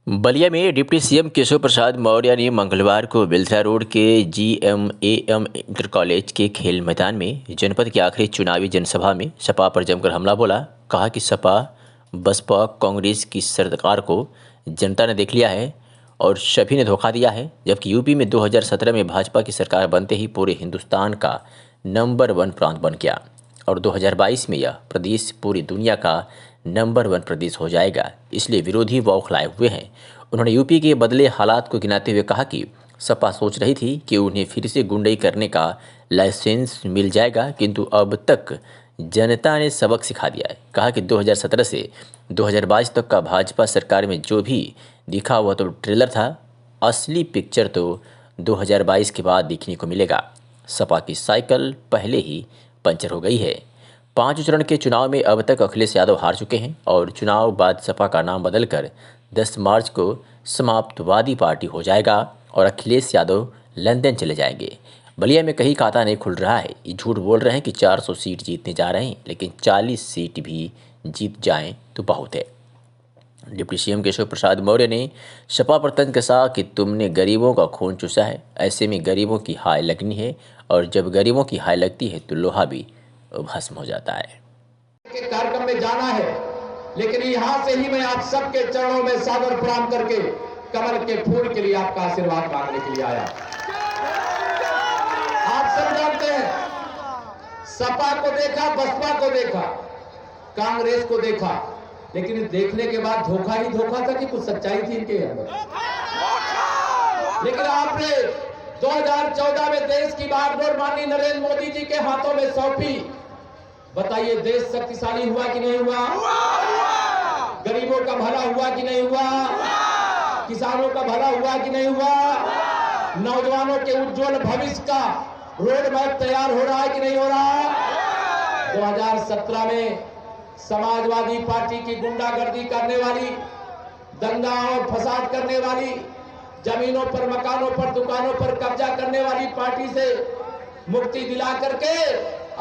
बलिया में deputy CM Keshav Prasad Maurya ने मंगलवार को बिलसा रोड के GMAM इंटर कॉलेज के खेल मैदान में जनपद की आखिरी चुनावी जनसभा में सपा पर जमकर हमला बोला। कहा कि सपा बसपा कांग्रेस की सरकार को जनता ने देख लिया है और सभी ने धोखा दिया है, जबकि यूपी में 2017 में भाजपा की सरकार बनते ही पूरे हिंदुस्तान का नंबर 1 प्रांत बन गया और 2022 में यह प्रदेश पूरी दुनिया का नंबर 1 प्रदेश हो जाएगा। इसलिए विरोधी बौखलाए हुए हैं। उन्होंने यूपी के बदले हालात को गिनाते हुए कहा कि सपा सोच रही थी कि उन्हें फिर से गुंडई करने का लाइसेंस मिल जाएगा, किंतु अब तक जनता ने सबक सिखा दिया है। कहा कि 2017 से 2022 तक का भाजपा सरकार में जो भी दिखा वह तो ट्रेलर था, असली पिक्चर तो 2022 के बाद देखने को मिलेगा। सपा की साइकिल पहले ही पंचर हो गई है। 5 चरण के चुनाव में अब तक अखिलेश यादव हार चुके हैं और चुनाव बाद सपा का नाम बदलकर 10 मार्च को समाप्तवादी पार्टी हो जाएगा और अखिलेश यादव लंदन चले जाएंगे। बलिया में कहीं खाता नहीं खुल रहा है। ये झूठ बोल रहे हैं कि 400 सीट जीतने जा रहे हैं, लेकिन 40 सीट भी जीत जाएं तो बहुत है। डिप्टी सीएम केशव प्रसाद मौर्य ने सपा पर तंज कसा कि तुमने गरीबों का खून चूसा है, ऐसे में गरीबों की हाय लगनी है और जब गरीबों की हाय लगती है तो लोहा भी भस्म हो जाता है। कार्यक्रम में जाना है, लेकिन यहां से ही मैं आप सबके चरणों में सादर प्रणाम करके कमल के फूल के लिए आपका आशीर्वाद मांगने के लिए आया। आप सब जानते हैं, सपा को देखा, बसपा को देखा, कांग्रेस को देखा, लेकिन देखने के बाद धोखा ही धोखा था कि कुछ सच्चाई थी इनके अंदर। लेकिन आपने 2014 में देश की बागडोर माननीय नरेंद्र मोदी जी के हाथों में सौंपी। बताइए, देश शक्तिशाली हुआ कि नहीं हुआ? गरीबों का भला हुआ कि नहीं हुआ? किसानों का भला हुआ कि नहीं हुआ? नौजवानों के उज्जवल भविष्य का रोड मैप तैयार हो रहा है कि नहीं हो रहा? 2017 में समाजवादी पार्टी की गुंडागर्दी करने वाली, दंगा और फसाद करने वाली, जमीनों पर, मकानों पर, दुकानों पर कब्जा करने वाली पार्टी से मुक्ति दिला करके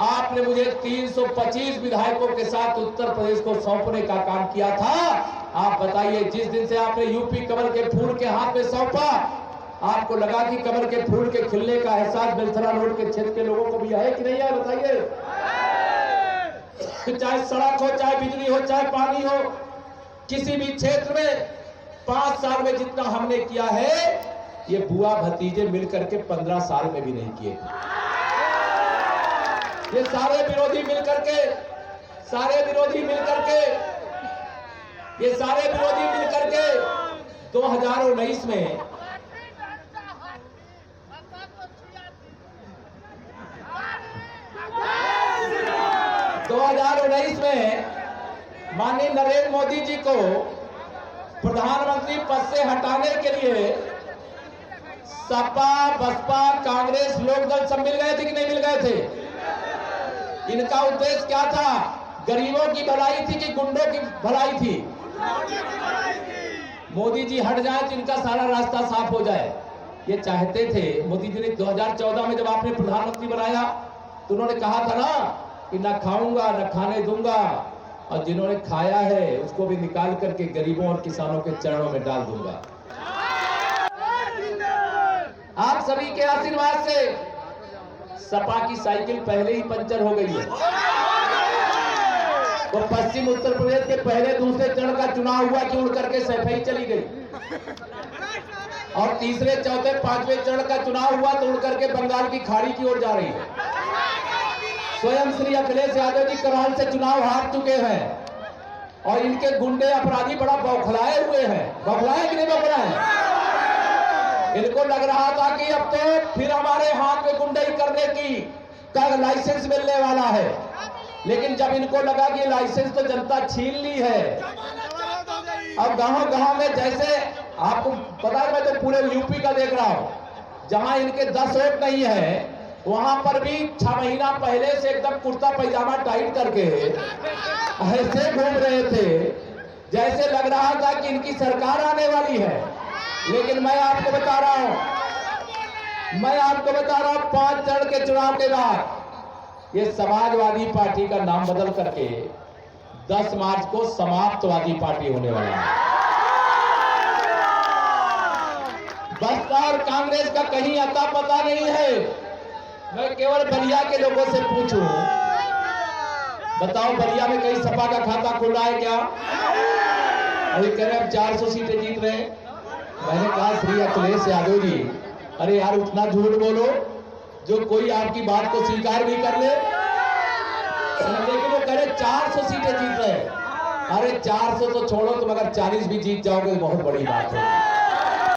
आपने मुझे 325 विधायकों के साथ उत्तर प्रदेश को सौंपने का काम किया था। आप बताइए, जिस दिन से आपने यूपी कमल के फूल के हाथ में सौंपा, आपको लगा कि कमल के फूल के खिलने का एहसास बेलथरा रोड के क्षेत्र के लोगों को भी है कि नहीं है? बताइए। चाहे सड़क हो, चाहे बिजली हो, चाहे पानी हो, किसी भी क्षेत्र में 5 साल में जितना हमने किया है, ये बुआ भतीजे मिलकर के 15 साल में भी नहीं किए। ये सारे विरोधी मिलकर के, ये सारे विरोधी मिलकर के 2019 में माननीय नरेंद्र मोदी जी को प्रधानमंत्री पद से हटाने के लिए सपा, बसपा, कांग्रेस, लोकदल सब मिल गए थे कि नहीं मिल गए थे? इनका उद्देश्य क्या था? गरीबों की भलाई थी कि गुंडों की भलाई थी? मोदी जी हट जाए तो इनका सारा रास्ता साफ हो जाए, ये चाहते थे। मोदी जी ने 2014 में जब आपने प्रधानमंत्री बनाया तो उन्होंने कहा था ना कि ना खाऊंगा ना खाने दूंगा, और जिन्होंने खाया है उसको भी निकाल करके गरीबों और किसानों के चरणों में डाल दूंगा। आप सभी के आशीर्वाद से सपा की साइकिल पहले ही पंचर हो गई है। वो पश्चिम उत्तर प्रदेश के पहले दूसरे चरण का चुनाव हुआ कि उड़ करके सफाई चली गई, और तीसरे, चौथे, पांचवें चरण का चुनाव हुआ तो उड़ करके बंगाल की खाड़ी की ओर जा रही है। स्वयं श्री अखिलेश यादव जी करौल से चुनाव हार चुके हैं और इनके गुंडे अपराधी बड़ा बौखलाए हुए हैं। बौखलाए कि नहीं बौखलाए? इनको लग रहा था कि अब तो फिर हमारे हाथ में गुंडई करने की का लाइसेंस मिलने वाला है, लेकिन जब इनको लगा कि लाइसेंस तो जनता छीन ली है, अब गांव-गांव में, जैसे आपको पता है, मैं तो पूरे यूपी का देख रहा हूं, जहां इनके 10 वोट नहीं है वहां पर भी 6 महीना पहले से एकदम कुर्ता पैजामा टाइट करके ऐसे घूम रहे थे जैसे लग रहा था कि इनकी सरकार आने वाली है। लेकिन मैं आपको बता रहा हूं, 5 चरण के चुनाव के बाद ये समाजवादी पार्टी का नाम बदल करके 10 मार्च को समाप्तवादी पार्टी होने वाला है। भाजपा और कांग्रेस का कहीं अता पता नहीं है। मैं केवल बलिया के लोगों से पूछूं, बताओ बलिया में कहीं सपा का खाता खुल रहा है क्या? अभी कह रहे हम 400 सीटें जीत रहे हैं। मैंने कहा श्री अखिलेश यादव जी, अरे यार उतना झूठ बोलो जो कोई आपकी बात को स्वीकार भी कर ले। लेकिन वो कह रहे 400 सीटें जीत रहे हैं। अरे 400 तो छोड़ो, तुम अगर 40 भी जीत जाओगे तो बहुत बड़ी बात है।